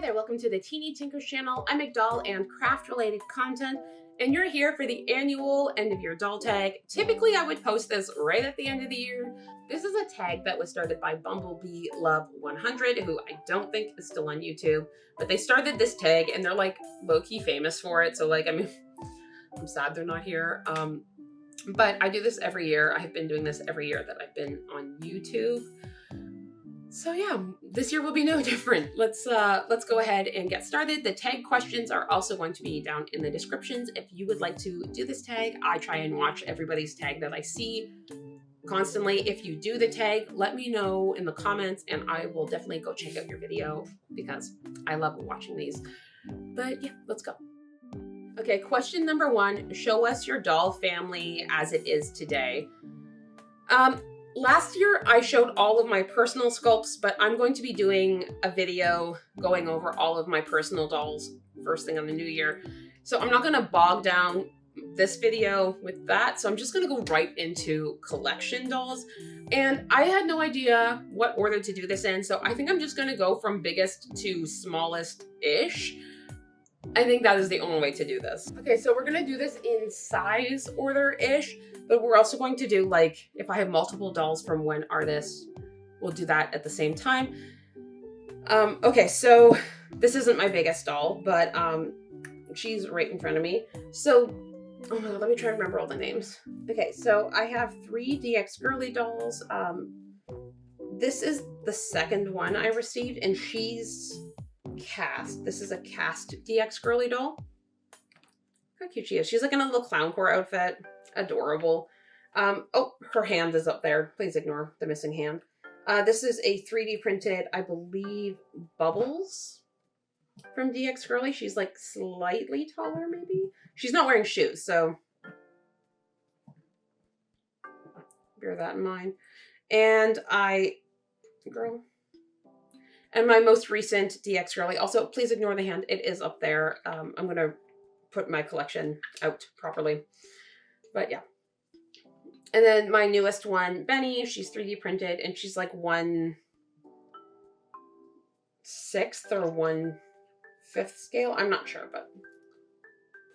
there, welcome to the Teeny Tinkers channel. I make doll and craft related content, and you're here for the annual end of year doll tag. Typically I would post this right at the end of the year. This is a tag that was started by Bumblebee Love 100, who I don't think is still on YouTube, but they started this tag and they're like low-key famous for it. So like, I mean, I'm sad they're not here. But I do this every year. I have been doing this every year that I've been on YouTube. So yeah, this year will be no different. Let's go ahead and get started. The tag questions are also going to be down in the descriptions. If you would like to do this tag, I try and watch everybody's tag that I see constantly. If you do the tag, let me know in the comments and I will definitely go check out your video because I love watching these. But yeah, let's go. Okay, question number 1, show us your doll family as it is today. Last year I showed all of my personal sculpts, but I'm going to be doing a video going over all of my personal dolls first thing on the new year. So I'm not gonna bog down this video with that. So I'm just gonna go right into collection dolls. And I had no idea what order to do this in. So I think I'm just gonna go from biggest to smallest-ish. I think that is the only way to do this. Okay, so we're gonna do this in size order-ish, but we're also going to do, like, if I have multiple dolls from one artist, we'll do that at the same time. Okay, so this isn't my biggest doll, but she's right in front of me. So, oh my god, let me try to remember all the names. Okay, so I have 3 DX Girly dolls. This is the second one I received, and she's cast. This is a cast DX Girly doll. How cute she is. She's like in a little clown core outfit. Adorable. Oh, her hand is up there. Please ignore the missing hand. This is a 3D printed, I believe, Bubbles from DX Girly. She's like slightly taller, maybe. She's not wearing shoes, so bear that in mind. And my most recent DX Girly. Also, please ignore the hand. It is up there. I'm going to put my collection out properly. But yeah. And then my newest one, Benny, she's 3D printed and she's like 1/6 or 1/5 scale. I'm not sure, but.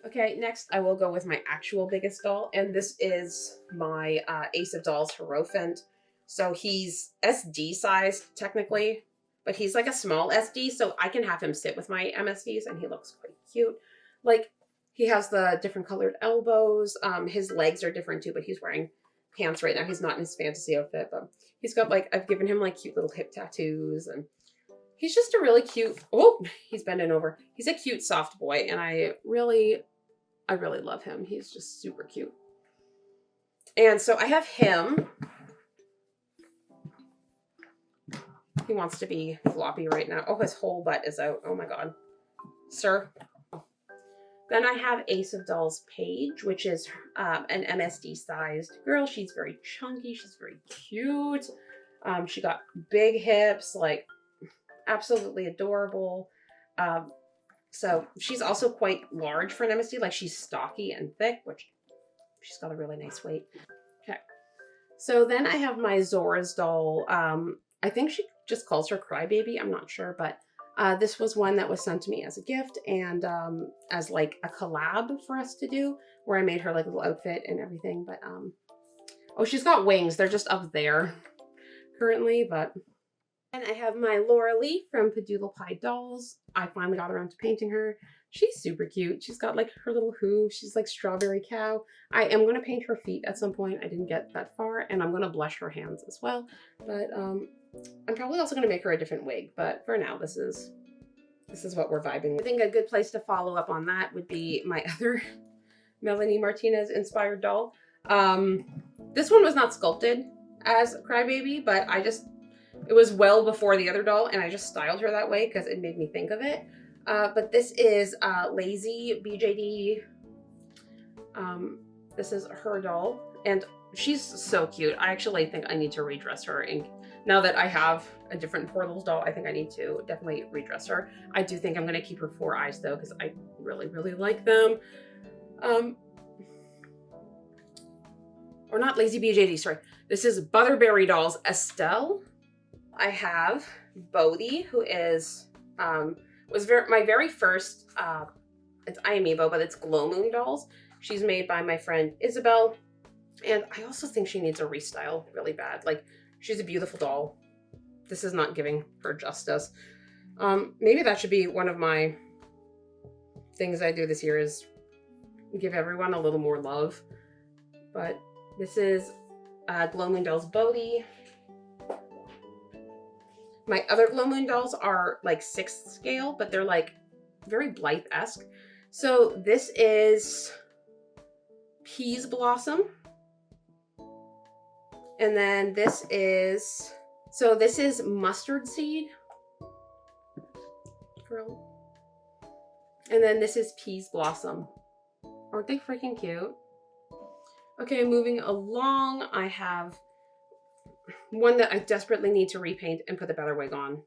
Okay, next I will go with my actual biggest doll. And this is my Ace of Dolls Hierophant. So he's SD sized technically, but he's like a small SD. So I can have him sit with my MSDs and he looks quite cute. Like, he has the different colored elbows. His legs are different too, but he's wearing pants right now. He's not in his fantasy outfit, but he's got like, I've given him like cute little hip tattoos and he's just a really cute, oh, he's bending over. He's a cute soft boy and I really love him. He's just super cute. And so I have him. He wants to be floppy right now. Oh, his whole butt is out. Oh my God. Sir. Then I have Ace of Dolls Paige, which is an MSD-sized girl. She's very chunky. She's very cute. She got big hips, like absolutely adorable. So she's also quite large for an MSD. Like she's stocky and thick, which she's got a really nice weight. Okay. So then I have my Zora's doll. I think she just calls her Crybaby. I'm not sure, but this was one that was sent to me as a gift and as like a collab for us to do where I made her like a little outfit and everything. But oh, she's got wings. They're just up there currently, but. And I have my Laura Lee from Padoodle Pie Dolls. I finally got around to painting her. She's super cute. She's got like her little hooves. She's like Strawberry Cow. I am going to paint her feet at some point. I didn't get that far and I'm going to blush her hands as well. But I'm probably also going to make her a different wig, but for now, this is what we're vibing with. I think a good place to follow up on that would be my other Melanie Martinez inspired doll. This one was not sculpted as Crybaby, but it was well before the other doll, and I just styled her that way because it made me think of it. But this is Lazy BJD. This is her doll, and she's so cute. I actually think I need to redress her. And now that I have a different Portals doll, I think I need to definitely redress her. I do think I'm going to keep her 4 eyes though, because I really, really like them. Or not Lazy BJD, sorry. This is Butterberry Dolls Estelle. I have Bodhi, who is was my very first, it's iAmoebo, but it's Glow Moon dolls. She's made by my friend Isabel. And I also think she needs a restyle really bad. Like, she's a beautiful doll. This is not giving her justice. Maybe that should be one of my things I do this year, is give everyone a little more love. But this is Glow Moon Dolls Bodhi. My other Glow Moon dolls are like 6th scale, but they're like very Blythe-esque. So this is Peas Blossom. And then this is, so this is Mustard Seed. And then this is Peas Blossom. Aren't they freaking cute? Okay, moving along, I have one that I desperately need to repaint and put a better wig on.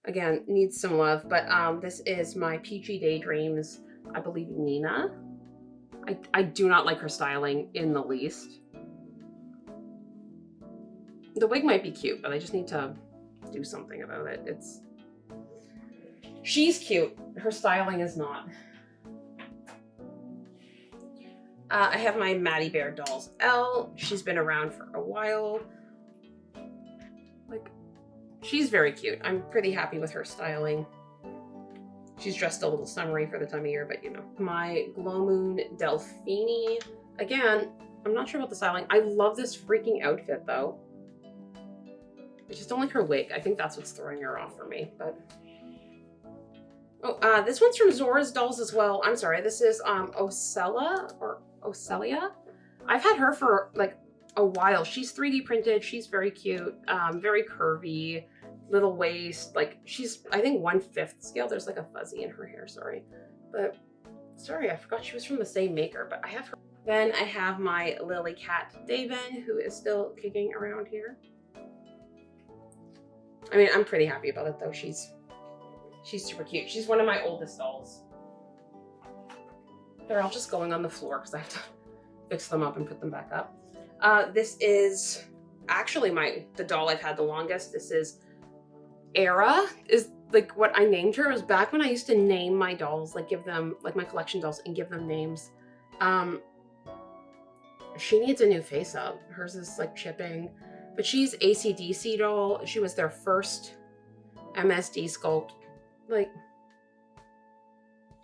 Again, needs some love, but this is my Peachy Daydreams, I believe, Nina. I do not like her styling in the least. The wig might be cute, but I just need to do something about it. She's cute. Her styling is not. I have my Maddie Bear Dolls Elle. She's been around for a while. Like, she's very cute. I'm pretty happy with her styling. She's dressed a little summery for the time of year, but you know. My Glow Moon Delphine. Again, I'm not sure about the styling. I love this freaking outfit though. I just don't like her wig. I think that's what's throwing her off for me, but. Oh, this one's from Zora's Dolls as well. I'm sorry, this is Ocella or Ocelia. I've had her for like a while. She's 3D printed. She's very cute, very curvy, little waist. Like, she's, I think, 1/5 scale. There's like a fuzzy in her hair, sorry. But, sorry, I forgot she was from the same maker, but I have her. Then I have my Lily Cat Daven, who is still kicking around here. I mean, I'm pretty happy about it though. She's super cute. She's one of my oldest dolls. They're all just going on the floor because I have to fix them up and put them back up. This is actually the doll I've had the longest. This is Era, is like what I named her. It was back when I used to name my dolls, like give them, like my collection dolls, and give them names. She needs a new face up. Hers is like chipping, but she's AC/DC doll. She was their first MSD sculpt. Like,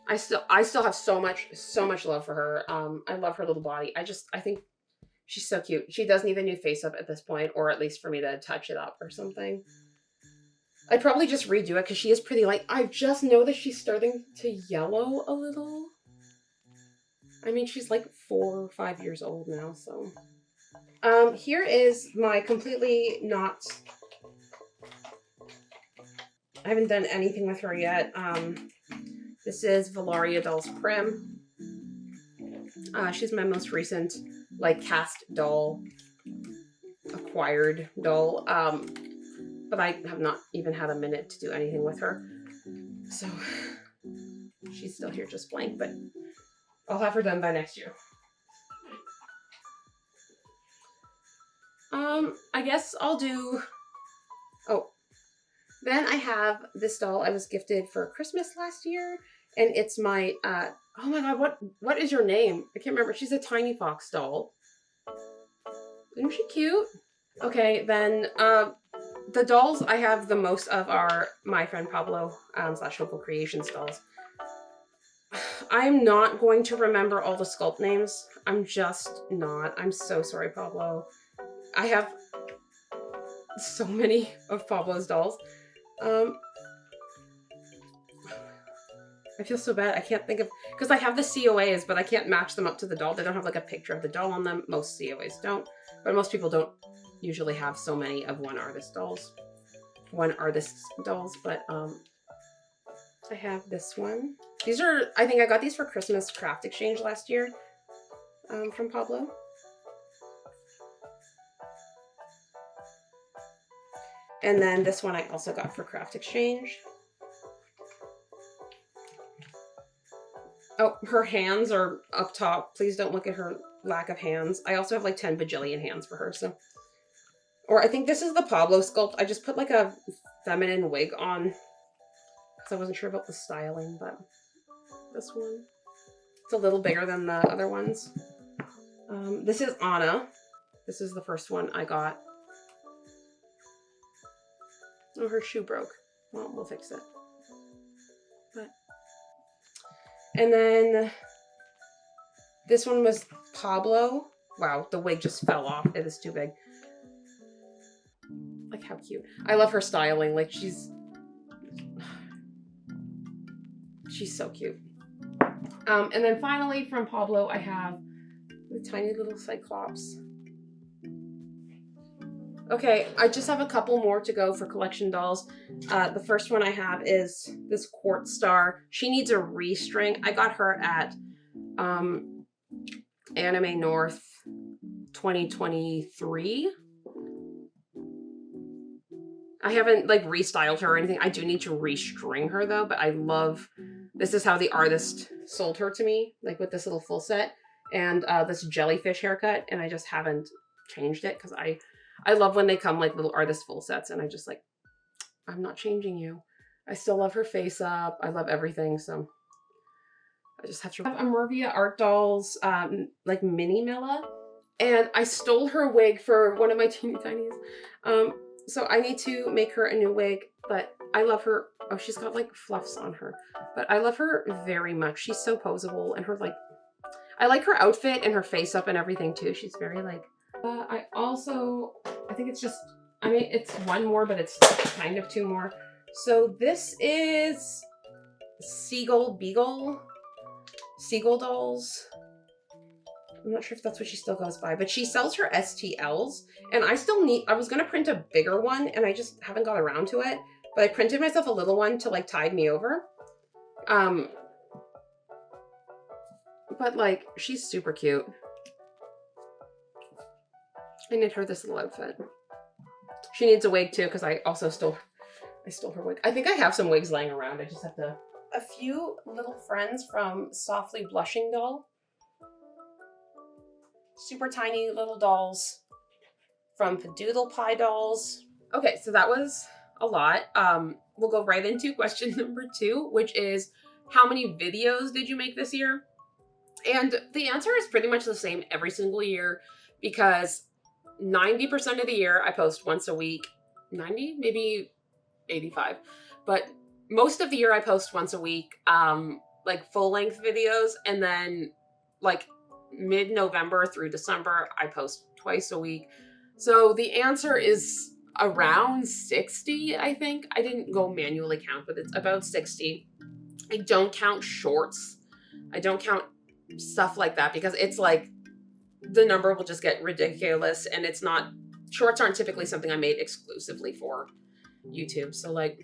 I still have so much love for her. I love her little body. I think she's so cute. She does need a new face up at this point, or at least for me to touch it up or something. I'd probably just redo it because she is pretty light. I just know that she's starting to yellow a little. I mean, she's like 4 or 5 years old now, so. Here is my completely not... I haven't done anything with her yet. This is Valaria Dolls Prim. She's my most recent, like, cast doll, acquired doll. But I have not even had a minute to do anything with her. So, she's still here just blank, but I'll have her done by next year. I guess I'll do... Oh. Then I have this doll I was gifted for Christmas last year, and it's my, oh my god, what is your name? I can't remember. She's a Tiny Fox doll. Isn't she cute? Okay, then, the dolls I have the most of are my friend Pablo, / Hopeful Creations dolls. I'm not going to remember all the sculpt names. I'm just not. I'm so sorry, Pablo. I have so many of Pablo's dolls. I feel so bad. I can't think of, because I have the COAs, but I can't match them up to the doll. They don't have like a picture of the doll on them. Most COAs don't, but most people don't usually have so many of one artist's dolls, but I have this one. These are, I think I got these for Christmas craft exchange last year, from Pablo. And then this one I also got for craft exchange. Oh, her hands are up top. Please don't look at her lack of hands. I also have like 10 bajillion hands for her, so. Or I think this is the Pablo sculpt. I just put like a feminine wig on because I wasn't sure about the styling, but this one, it's a little bigger than the other ones. This is Anna. This is the first one I got. Oh, her shoe broke. Well, we'll fix it. But, and then this one was Pablo. Wow, the wig just fell off. It is too big. Like, how cute. I love her styling. Like, she's so cute. And then finally from Pablo, I have the tiny little Cyclops. Okay, I just have a couple more to go for collection dolls. The first one I have is this Quartz Star. She needs a restring. I got her at Anime North 2023. I haven't like restyled her or anything. I do need to restring her though, but I love, this is how the artist sold her to me, like with this little full set and this jellyfish haircut, and I just haven't changed it because I love when they come like little artist full sets, and I just like, I'm not changing you. I still love her face up. I love everything, so I just have to have Mervia Art Dolls, like Mini Milla, and I stole her wig for one of my teeny tinies. So I need to make her a new wig, but I love her. Oh, she's got like fluffs on her, but I love her very much. She's so poseable, and her like, I like her outfit and her face up and everything too. She's very like, I think it's just, I mean, it's one more, but it's kind of two more. So this is Seagull Dolls. I'm not sure if that's what she still goes by, but she sells her STLs, and I was gonna print a bigger one, and I just haven't got around to it, but I printed myself a little one to like tide me over. But like, she's super cute. I knit her this little outfit. She needs a wig too, because I stole her wig. I think I have some wigs laying around. I just have to. A few little friends from Softly Blushing Doll. Super tiny little dolls from Padoodle Pie Dolls. Okay, so that was a lot. We'll go right into question number 2, which is, how many videos did you make this year? And the answer is pretty much the same every single year, because 90% of the year I post once a week. 90, maybe 85, but most of the year I post once a week, like full-length videos, and then like mid-November through December I post twice a week. So the answer is around 60, I think. I didn't go manually count, but it's about 60. I don't count shorts. I don't count stuff like that, because it's like the number will just get ridiculous, and it's not, shorts aren't typically something I made exclusively for YouTube. So like,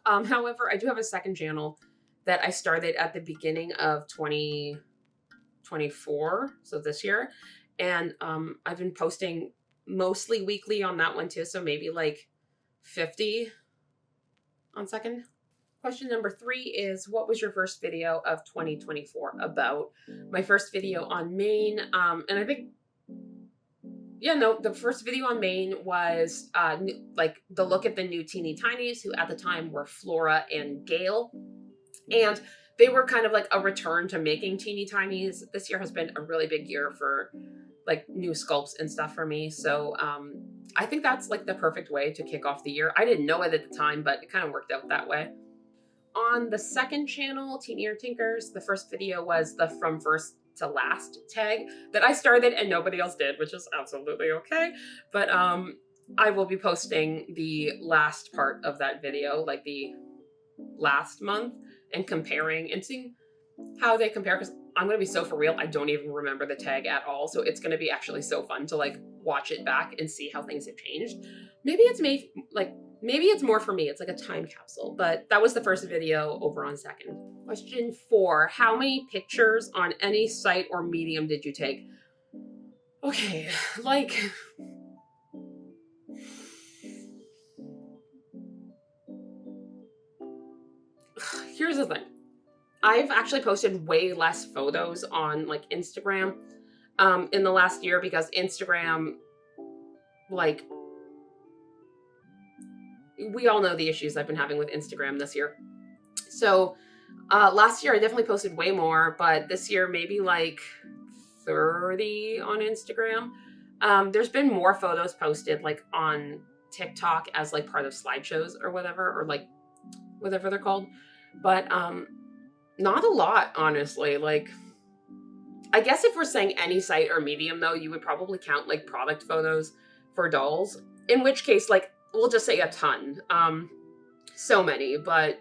however, I do have a second channel that I started at the beginning of 2024, so this year, and I've been posting mostly weekly on that one too, so maybe like 50 on second. Question number 3 is, what was your first video of 2024 about? My first video on Maine, and I think, the first video on Maine was like the look at the new teeny tinies, who at the time were Flora and Gail, and they were kind of like a return to making teeny tinies. This year has been a really big year for like new sculpts and stuff for me, so I think that's like the perfect way to kick off the year. I didn't know it at the time, but it kind of worked out that way. On the second channel, Teeny Ear Tinkers, the first video was the From First to Last tag that I started and nobody else did, which is absolutely okay. But I will be posting the last part of that video, like the last month, and comparing and seeing how they compare, because I'm going to be so for real, I don't even remember the tag at all. So it's going to be actually so fun to like watch it back and see how things have changed. Maybe it's more for me. It's like a time capsule, but that was the first video over on second. Question 4, how many pictures on any site or medium did you take? Okay, like, here's the thing. I've actually posted way less photos on like Instagram in the last year, because Instagram, like, we all know the issues I've been having with Instagram this year. So last year I definitely posted way more, but this year maybe like 30 on Instagram. There's been more photos posted like on TikTok as like part of slideshows or whatever, or like whatever they're called. But not a lot, honestly. Like, I guess if we're saying any site or medium though, you would probably count like product photos for dolls. In which case, like, we'll just say a ton. So many, but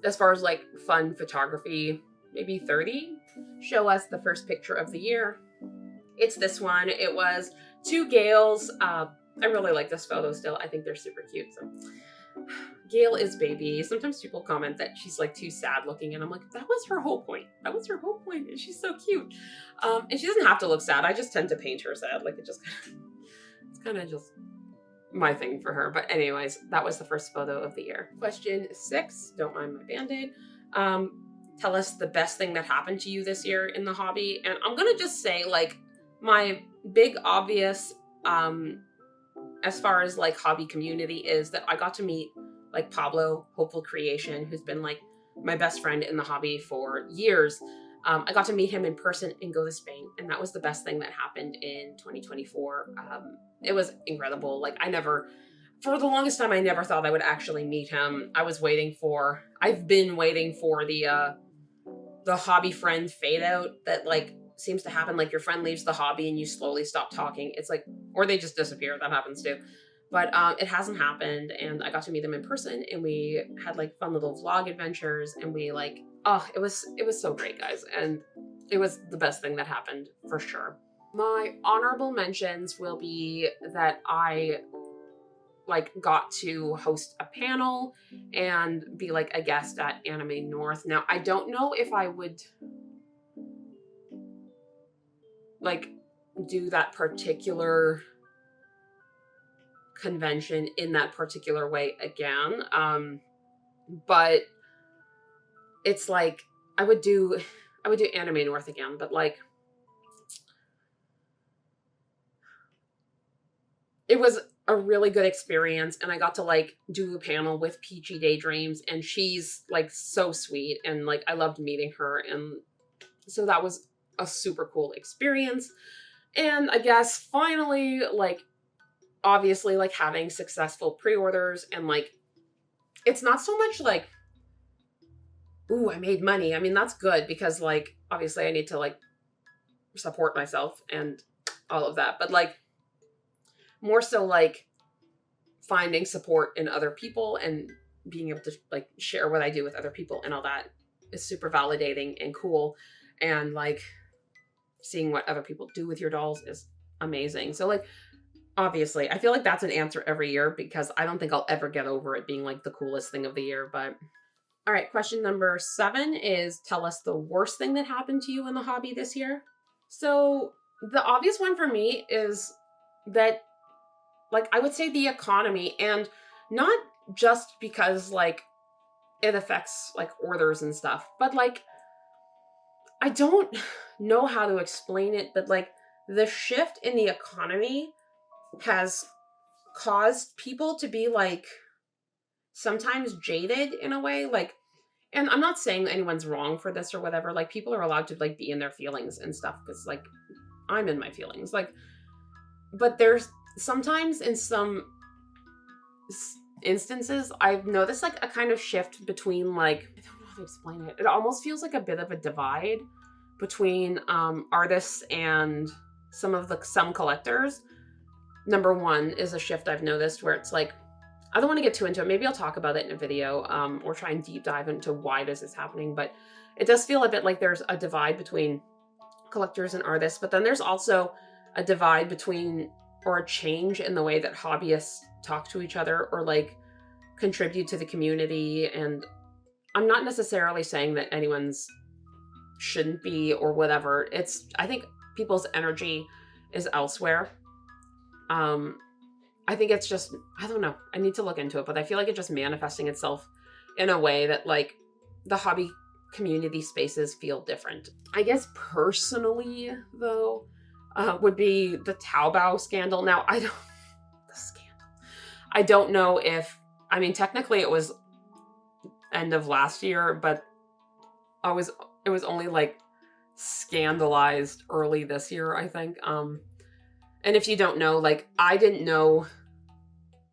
as far as like fun photography, maybe 30. Show us the first picture of the year. It's this one. It was two Gales. I really like this photo still. I think they're super cute. So Gail is baby. Sometimes people comment that she's like too sad looking, and I'm like, that was her whole point. That was her whole point, and she's so cute. And she doesn't have to look sad. I just tend to paint her sad. Like it's kind of just my thing for her. But anyways, that was the first photo of the year. Question 6. Don't mind my Band-Aid. Tell us the best thing that happened to you this year in the hobby. And I'm gonna just say like my big obvious as far as like hobby community is that I got to meet like Pablo, Hopeful Creation, who's been like my best friend in the hobby for years. I got to meet him in person and go to Spain, and that was the best thing that happened in 2024. It was incredible. Like for the longest time, I never thought I would actually meet him. I've been waiting for the hobby friend fade out that like seems to happen. Like your friend leaves the hobby and you slowly stop talking. It's like, or they just disappear. That happens too. But it hasn't happened, and I got to meet them in person, and we had like fun little vlog adventures, and we like, oh, it was so great, guys, and it was the best thing that happened for sure. My honorable mentions will be that I like got to host a panel and be like a guest at Anime North. Now, I don't know if I would like do that particular convention in that particular way again. But it's like I would do Anime North again, but like it was a really good experience, and I got to like do a panel with Peachy Daydreams, and she's like so sweet, and like I loved meeting her, and so that was a super cool experience. And I guess finally, like obviously like having successful pre-orders, and like it's not so much like, ooh, I made money. I mean, that's good because like obviously I need to like support myself and all of that, but like more so like finding support in other people and being able to like share what I do with other people and all that is super validating and cool. And like seeing what other people do with your dolls is amazing. So like obviously I feel like that's an answer every year because I don't think I'll ever get over it being like the coolest thing of the year. But all right, question number 7 is tell us the worst thing that happened to you in the hobby this year. So the obvious one for me is that like I would say the economy, and not just because like it affects like orders and stuff, but like I don't know how to explain it, but like the shift in the economy has caused people to be like sometimes jaded in a way. Like, and I'm not saying anyone's wrong for this or whatever. Like people are allowed to like be in their feelings and stuff because like I'm in my feelings. Like, but there's sometimes in some instances I've noticed like a kind of shift between like, I don't know how to explain it. It almost feels like a bit of a divide between artists and some collectors. Number 1 is a shift I've noticed where it's like, I don't want to get too into it. Maybe I'll talk about it in a video or try and deep dive into why this is happening. But it does feel a bit like there's a divide between collectors and artists. But then there's also a divide between, or a change in the way that hobbyists talk to each other or like contribute to the community. And I'm not necessarily saying that anyone's shouldn't be or whatever. I think people's energy is elsewhere. I think it's just, I don't know. I need to look into it, but I feel like it's just manifesting itself in a way that like the hobby community spaces feel different. I guess personally though, would be the Taobao scandal. Now the scandal. I don't know if, I mean, technically it was end of last year, but it was only like scandalized early this year, I think. And if you don't know, like, I didn't know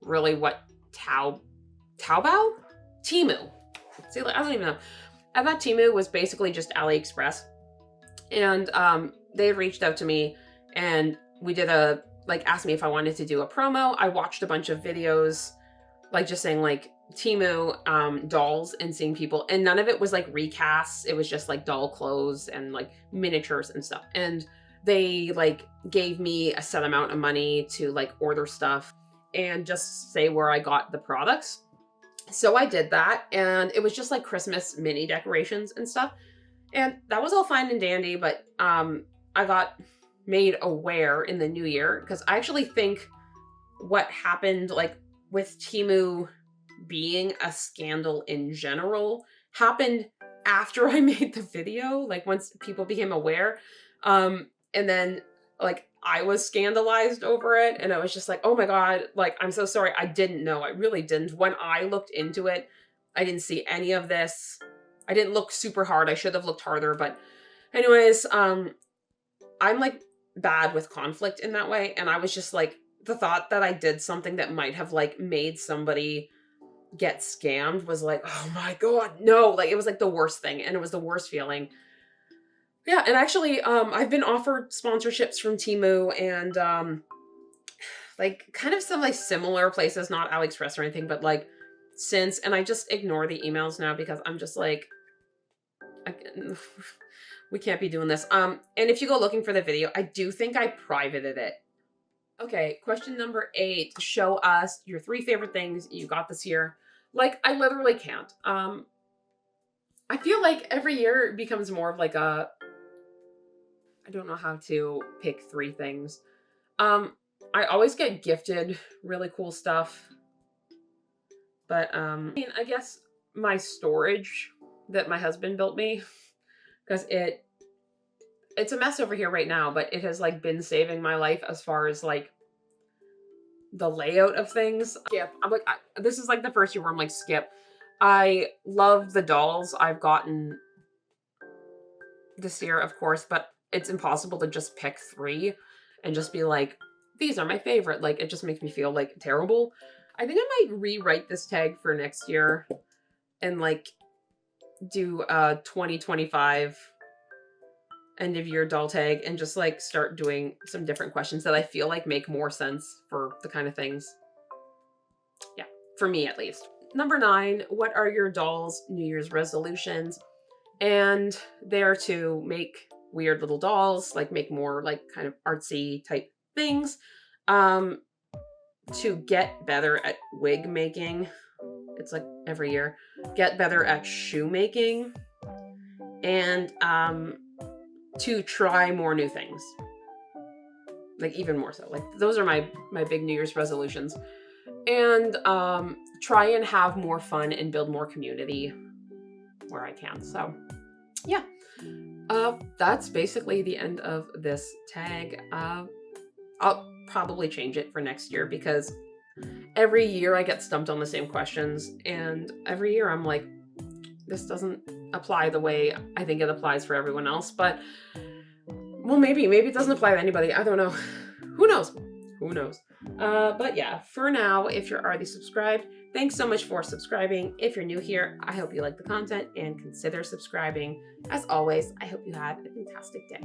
really what Taobao? Temu. See, like, I don't even know. I thought Temu was basically just AliExpress. And they had reached out to me and we did asked me if I wanted to do a promo. I watched a bunch of videos, like just saying like Temu dolls and seeing people. And none of it was like recasts. It was just like doll clothes and like miniatures and stuff. And they like gave me a set amount of money to like order stuff and just say where I got the products. So I did that, and it was just like Christmas mini decorations and stuff. And that was all fine and dandy, but I got made aware in the new year, because I actually think what happened like with Temu being a scandal in general happened after I made the video, like once people became aware. And then like I was scandalized over it, and I was just like, oh my God, like, I'm so sorry. I didn't know. I really didn't. When I looked into it, I didn't see any of this. I didn't look super hard. I should have looked harder. But anyways, I'm like bad with conflict in that way. And I was just like, the thought that I did something that might have like made somebody get scammed was like, oh my God, no. Like, it was like the worst thing. And it was the worst feeling. Yeah, and actually, I've been offered sponsorships from Temu and like kind of some like similar places, not AliExpress or anything, but like and I just ignore the emails now because I'm just like, we can't be doing this. And if you go looking for the video, I do think I privated it. Okay, question number 8. Show us your 3 favorite things you got this year. Like, I literally can't. I feel like every year it becomes more of like a, I don't know how to pick 3 things. I always get gifted really cool stuff. But, I mean, I guess my storage that my husband built me, because it's a mess over here right now, but it has like been saving my life as far as like the layout of things. Skip. I'm like, this is like the first year where I'm like, skip. I love the dolls I've gotten this year, of course, but it's impossible to just pick 3 and just be like, these are my favorite. Like, it just makes me feel like terrible. I think I might rewrite this tag for next year and like do a 2025 end of year doll tag and just like start doing some different questions that I feel like make more sense for the kind of things. Yeah, for me at least. Number 9, what are your doll's New Year's resolutions? And they're to make weird little dolls, like make more like kind of artsy type things, to get better at wig making. It's like every year. Get better at shoemaking, and to try more new things. Like even more so. Like those are my big New Year's resolutions. And try and have more fun and build more community where I can. So yeah. That's basically the end of this tag. I'll probably change it for next year because every year I get stumped on the same questions, and every year I'm like, this doesn't apply the way I think it applies for everyone else. But well, maybe it doesn't apply to anybody. I don't know. Who knows? Who knows? But yeah, for now, if you're already subscribed, thanks so much for subscribing. If you're new here, I hope you like the content and consider subscribing. As always, I hope you have a fantastic day.